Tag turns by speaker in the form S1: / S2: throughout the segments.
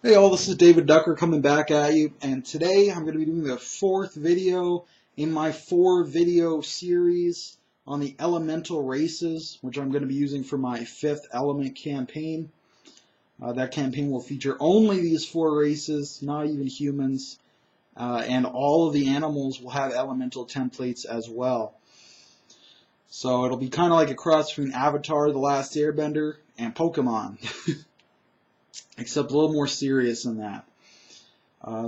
S1: Hey all, this is David Ducker coming back at you, and today I'm going to be doing the fourth video in my 4-video series on the elemental races, which I'm going to be using for my 5th element campaign. That campaign will feature only these 4 races, not even humans, and all of the animals will have elemental templates as well. So it'll be kind of like a cross between Avatar, The Last Airbender, and Pokemon. Except a little more serious than that.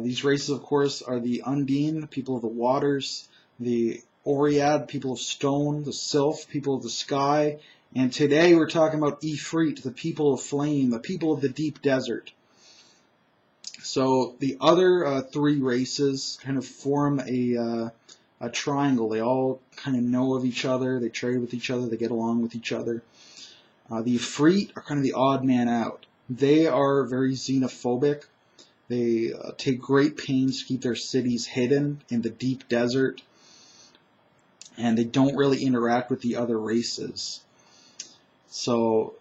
S1: These races, of course, are the Undine, people of the waters, the Oread, people of stone, the Sylph, people of the sky, and today we're talking about Ifrit, the people of flame, the people of the deep desert. So the other 3 races kind of form a triangle. They all kind of know of each other, they trade with each other, they get along with each other. The Ifrit are kind of the odd man out. They are very xenophobic. They take great pains to keep their cities hidden in the deep desert, and they don't really interact with the other races. So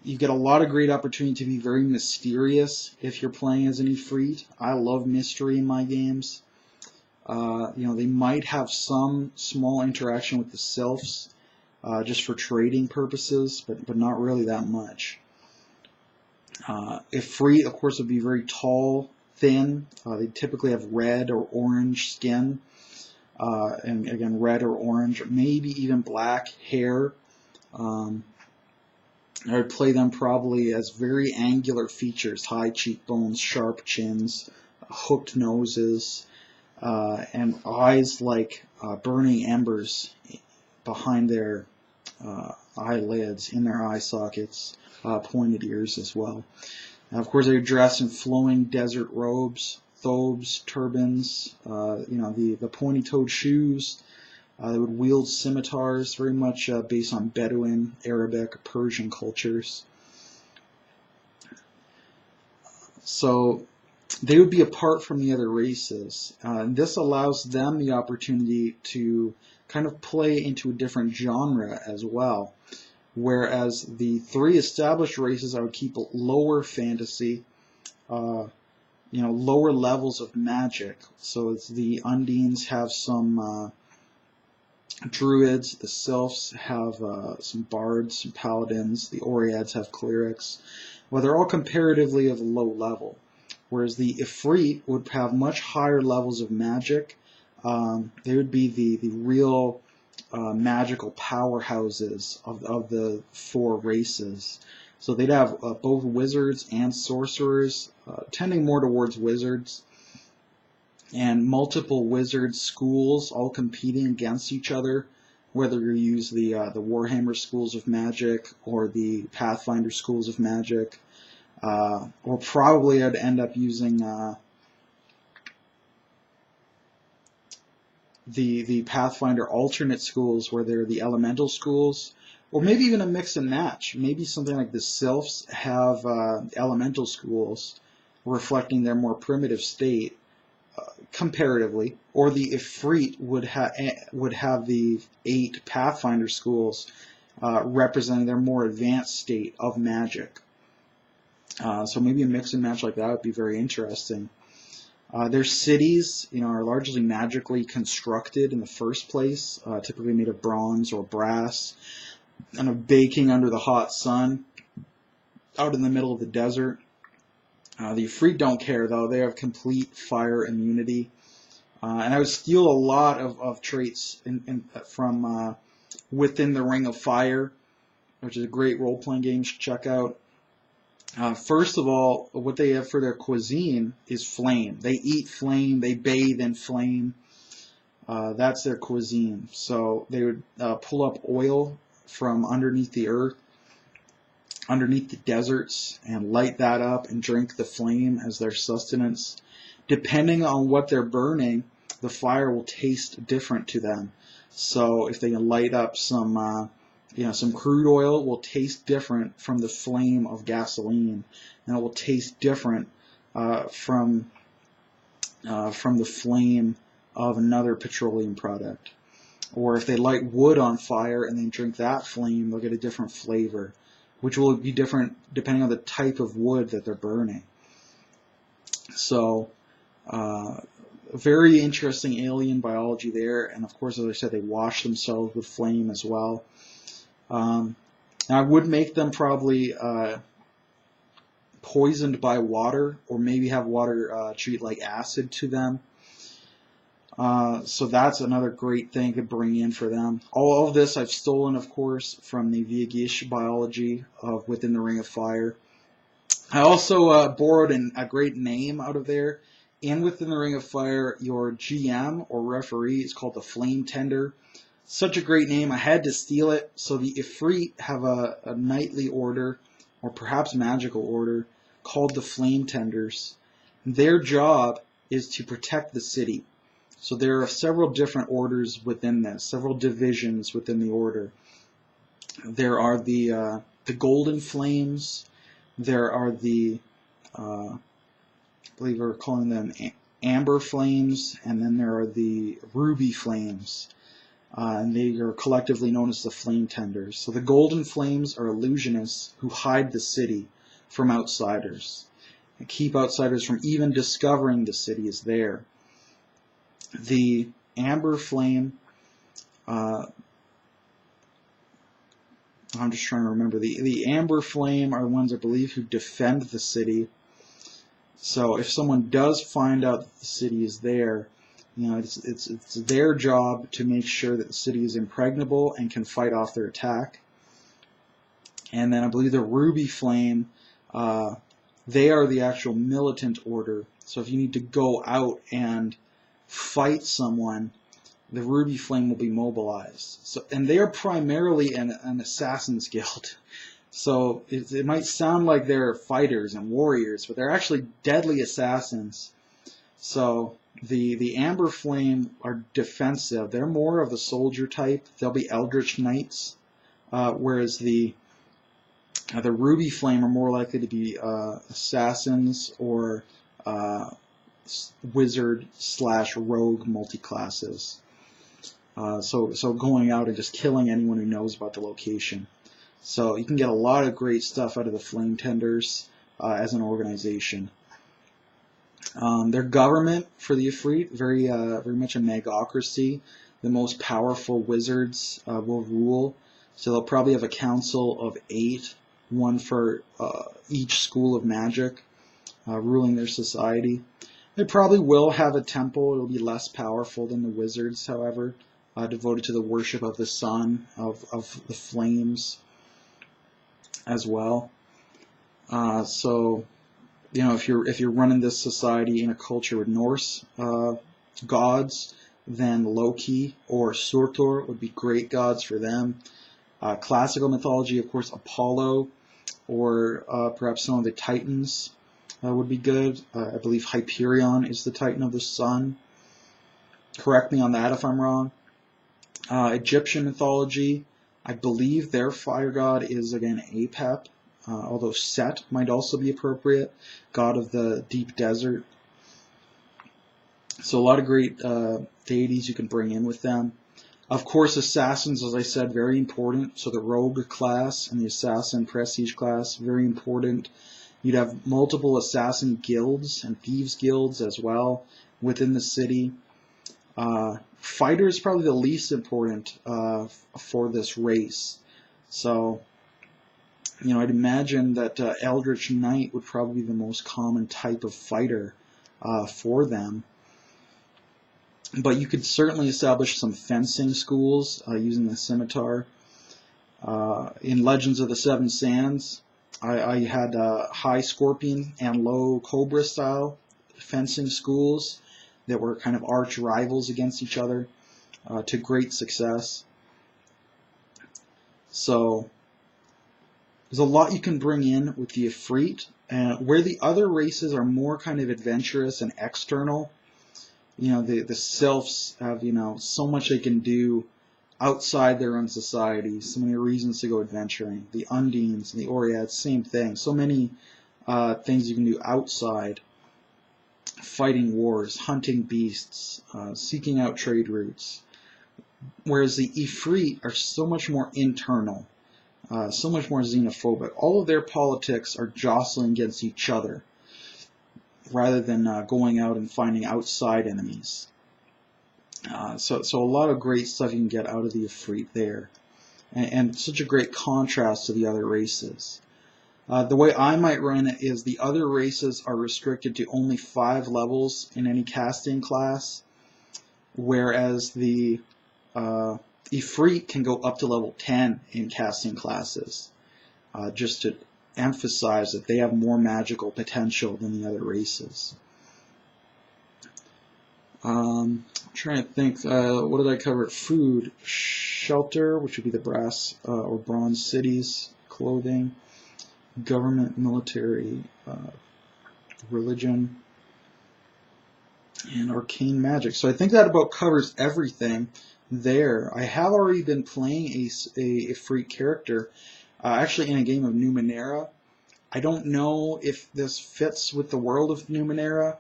S1: you get a lot of great opportunity to be very mysterious if you're playing as an Ifrit. I love mystery in my games. They might have some small interaction with the Sylphs just for trading purposes, but not really that much. Ifrit, of course, would be very tall, thin. They typically have red or orange skin, and again, red or orange, maybe even black hair. I would play them probably as very angular features: high cheekbones, sharp chins, hooked noses, and eyes like burning embers behind their eyelids, in their eye sockets. Pointed ears as well. Now, of course, they are dressed in flowing desert robes, thobes, turbans, the pointy-toed shoes. They would wield scimitars, very much based on Bedouin, Arabic, Persian cultures. So they would be apart from the other races. And this allows them the opportunity to kind of play into a different genre as well. Whereas the 3 established races, I would keep lower fantasy, lower levels of magic. So it's the Undines have some druids, the Sylphs have some bards, some paladins, the Oreads have clerics. Well, they're all comparatively of a low level. Whereas the Ifrit would have much higher levels of magic. They would be the real magical powerhouses of the 4 races. So they'd have both wizards and sorcerers, tending more towards wizards, and multiple wizard schools all competing against each other, whether you use the Warhammer schools of magic or the Pathfinder schools of magic, or probably I'd end up using the Pathfinder alternate schools, where they're the elemental schools, or maybe even a mix and match. Maybe something like the Sylphs have elemental schools reflecting their more primitive state comparatively, or the Ifrit would have the 8 Pathfinder schools representing their more advanced state of magic. So maybe a mix and match like that would be very interesting. Their cities, are largely magically constructed in the first place, typically made of bronze or brass, and of baking under the hot sun, out in the middle of the desert. The Ifrit don't care, though. They have complete fire immunity. And I would steal a lot of traits from Within the Ring of Fire, which is a great role-playing game to check out. First of all, what they have for their cuisine is flame. They eat flame, they bathe in flame. That's their cuisine. So they would pull up oil from underneath the earth, underneath the deserts, and light that up and drink the flame as their sustenance. Depending on what they're burning, the fire will taste different to them. So if they can light up some crude oil, will taste different from the flame of gasoline, and it will taste different from the flame of another petroleum product. Or if they light wood on fire and then drink that flame, they'll get a different flavor, which will be different depending on the type of wood that they're burning. So, very interesting alien biology there. And of course, as I said, they wash themselves with flame as well. And I would make them probably poisoned by water, or maybe have water treat like acid to them. So that's another great thing to bring in for them. All of this I've stolen, of course, from the Viegish biology of Within the Ring of Fire. I also borrowed a great name out of there. And Within the Ring of Fire, your GM or referee is called the Flame Tender. Such a great name. I had to steal it. So the Ifrit have a knightly order, or perhaps magical order, called the Flame Tenders. Their job is to protect the city. So there are several different orders within this, several divisions within the order. There are the Golden Flames. There are the, I believe we're calling them Amber Flames, and then there are the Ruby Flames. And they are collectively known as the Flame Tenders. So the Golden Flames are illusionists who hide the city from outsiders and keep outsiders from even discovering the city is there. The Amber Flame, I'm just trying to remember, the Amber Flame are the ones, I believe, who defend the city. So if someone does find out that the city is there, you know, it's their job to make sure that the city is impregnable and can fight off their attack. And then I believe the Ruby Flame, they are the actual militant order. So if you need to go out and fight someone, the Ruby Flame will be mobilized. So, and they are primarily an assassin's guild. So it might sound like they're fighters and warriors, but they're actually deadly assassins. So the Amber Flame are defensive. They're more of the soldier type. They'll be Eldritch Knights, whereas the Ruby Flame are more likely to be assassins or wizard / rogue multi-classes. So going out and just killing anyone who knows about the location. So you can get a lot of great stuff out of the Flame Tenders as an organization. Their government for the Ifrit, very much a magocracy. The most powerful wizards will rule. So they'll probably have a council of 8, one for each school of magic, ruling their society. They probably will have a temple. It'll be less powerful than the wizards, however, devoted to the worship of the sun, of the flames as well. So, you know, if you're running this society in a culture with Norse gods, then Loki or Surtur would be great gods for them. Classical mythology, of course, Apollo, or perhaps some of the Titans would be good. I believe Hyperion is the Titan of the sun. Correct me on that if I'm wrong. Egyptian mythology, I believe their fire god is, again, Apep, although Set might also be appropriate, god of the deep desert. So a lot of great deities you can bring in with them. Of course, assassins, as I said, very important. So the rogue class and the assassin prestige class, very important. You'd have multiple assassin guilds and thieves guilds as well within the city. Fighter is probably the least important for this race. So, you know, I'd imagine that Eldritch Knight would probably be the most common type of fighter for them. But you could certainly establish some fencing schools using the scimitar. In Legends of the Seven Sands, I had high scorpion and low cobra style fencing schools that were kind of arch rivals against each other to great success. So there's a lot you can bring in with the Ifrit, where the other races are more kind of adventurous and external. You know, the Sylphs have, you know, so much they can do outside their own society, so many reasons to go adventuring. The Undines and the Oreads, same thing. So many things you can do outside. Fighting wars, hunting beasts, seeking out trade routes. Whereas the Ifrit are so much more internal, so much more xenophobic. All of their politics are jostling against each other. rather than going out and finding outside enemies. So a lot of great stuff you can get out of the Ifrit there, and such a great contrast to the other races. The way I might run it is the other races are restricted to only 5 levels in any casting class, whereas the Ifrit can go up to level 10 in casting classes, just to emphasize that they have more magical potential than the other races. I'm trying to think, what did I cover? Food, shelter, which would be the brass or bronze cities, clothing, government, military, religion, and arcane magic. So I think that about covers everything there. I have already been playing a Ifrit character, actually in a game of Numenera. I don't know if this fits with the world of Numenera,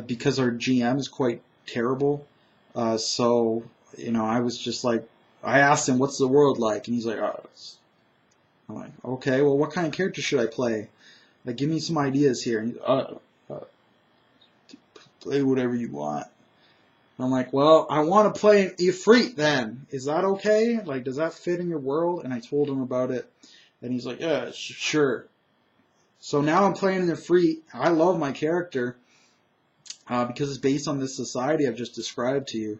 S1: because our GM is quite terrible. So, you know, I was just like, I asked him, what's the world like? And he's like, oh, I'm like, okay, well, what kind of character should I play? Like, give me some ideas here. And he's, play whatever you want. And I'm like, well, I want to play an Ifrit then. Is that okay? Like, does that fit in your world? And I told him about it. And he's like, yeah, sure. So now I'm playing an Ifrit. I love my character. Because it's based on this society I've just described to you.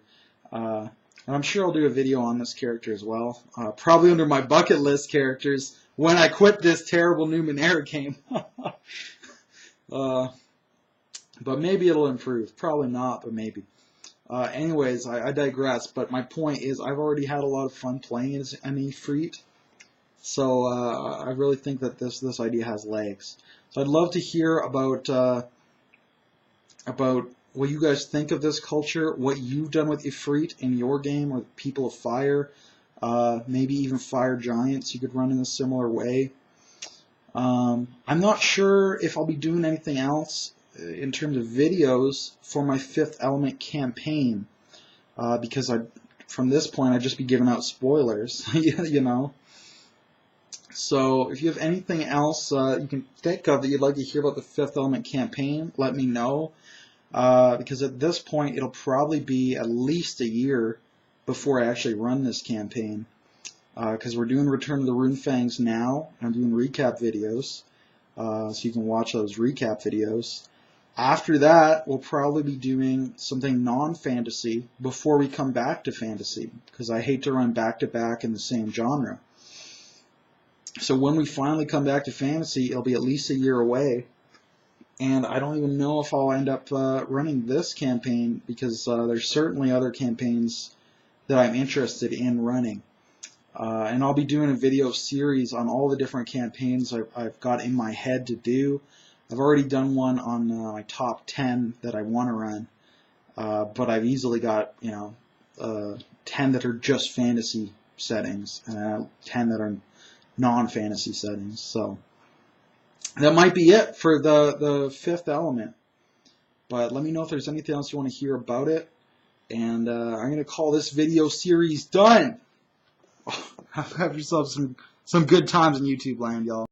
S1: And I'm sure I'll do a video on this character as well. Probably under my bucket list characters when I quit this terrible Numenera game. But maybe it'll improve. Probably not, but maybe. Anyways, I digress. But my point is I've already had a lot of fun playing as an Ifrit. So I really think that this idea has legs. So I'd love to hear about what you guys think of this culture, what you've done with Ifrit in your game, or People of Fire, maybe even Fire Giants you could run in a similar way. I'm not sure if I'll be doing anything else in terms of videos for my 5th Element campaign, because from this point I'd just be giving out spoilers, you know. So if you have anything else you can think of that you'd like to hear about the 5th Element campaign, let me know. Because at this point it'll probably be at least a year before I actually run this campaign, because we're doing Return of the Runefangs now. I'm doing recap videos, so you can watch those recap videos. After that, we'll probably be doing something non-fantasy before we come back to fantasy, because I hate to run back-to-back in the same genre. So when we finally come back to fantasy, it'll be at least a year away. And I don't even know if I'll end up running this campaign, because there's certainly other campaigns that I'm interested in running. And I'll be doing a video series on all the different campaigns I've got in my head to do. I've already done one on my top 10 that I want to run, but I've easily got 10 that are just fantasy settings and 10 that are non-fantasy settings. So that might be it for the 5th Element. But let me know if there's anything else you want to hear about it. And I'm going to call this video series done. Have yourself some good times in YouTube land, y'all.